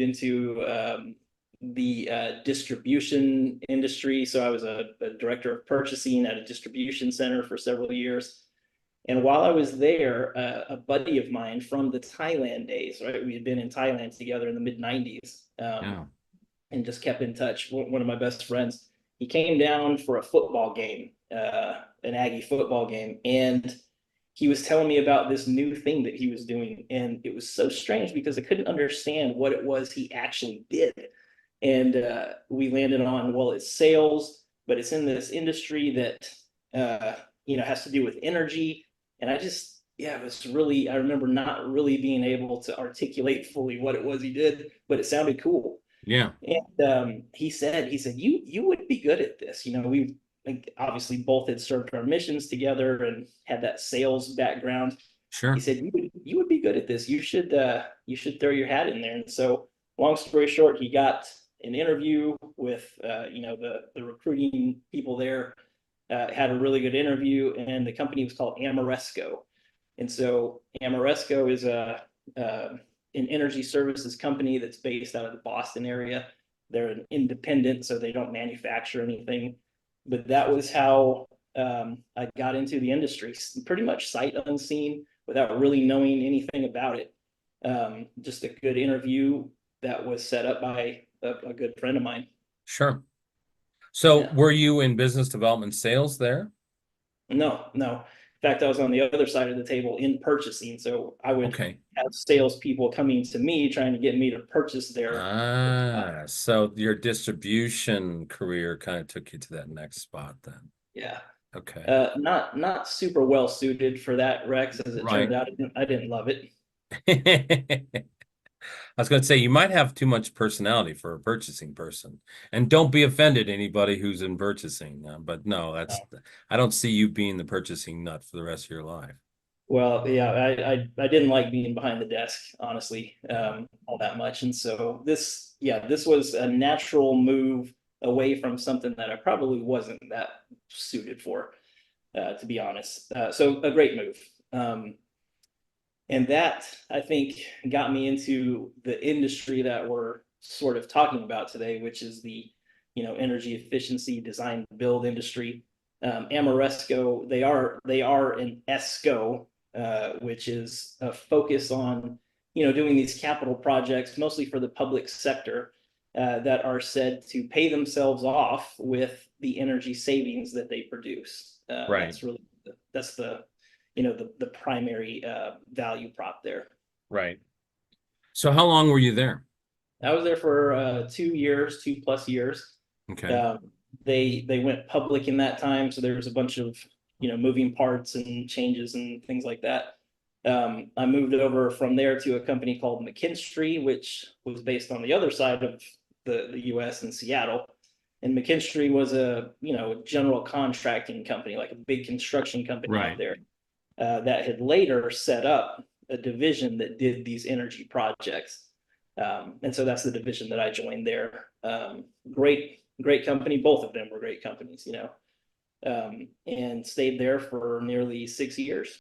into the distribution industry. So I was a director of purchasing at a distribution center for several years. And while I was there, a buddy of mine from the Thailand days, right? We had been in Thailand together in the mid 90s, Yeah. and just kept in touch. One of my best friends, he came down for a football game, an Aggie football game, and he was telling me about this new thing that he was doing. And it was so strange because I couldn't understand what it was he actually did. And we landed on, well, it's sales, but it's in this industry that, has to do with energy. And yeah, it was really, I remember not really being able to articulate fully what it was he did, but it sounded cool. Yeah. And he said, you would be good at this. We like obviously both had served our missions together and had that sales background. He Sure. said, you would be good at this. You should throw your hat in there. And so, long story short, he got an interview with the recruiting people there. Had a really good interview, and the company was called Amoresco. And so Amoresco is an energy services company that's based out of the Boston area. They're an independent, so they don't manufacture anything. But that was how I got into the industry, pretty much sight unseen, without really knowing anything about it. Just a good interview that was set up by a good friend of mine. Sure. So Yeah. were you in business development sales there? No, no. In fact, I was on the other side of the table in purchasing. So I would Okay. have salespeople coming to me trying to get me to purchase their. So your distribution career kind of took you to that next spot then. Yeah. Okay. Not super well suited for that, Rex, as it turned Right. out. I didn't love it. I was going to say you might have too much personality for a purchasing person, and don't be offended anybody who's in purchasing. But no, I don't see you being the purchasing nut for the rest of your life. Well, yeah, I didn't like being behind the desk, honestly, all that much. And so this was a natural move away from something that I probably wasn't that suited for, to be honest. So a great move. And that, I think, got me into the industry that we're sort of talking about today, which is the, energy efficiency design build industry. Amoresco, they are an ESCO, which is a focus on, doing these capital projects, mostly for the public sector, that are said to pay themselves off with the energy savings that they produce. Right. That's the primary value prop there. Right. So how long were you there? I was there for 2 years, 2+ years. Okay. Um, they went public in that time, so there was a bunch of moving parts and changes and things like that. I moved over from there to a company called McKinstry, which was based on the other side of the U.S. in Seattle. And McKinstry was a general contracting company, like a big construction company out Right. there, that had later set up a division that did these energy projects. And so that's the division that I joined there. Great company. Both of them were great companies, and stayed there for nearly 6 years.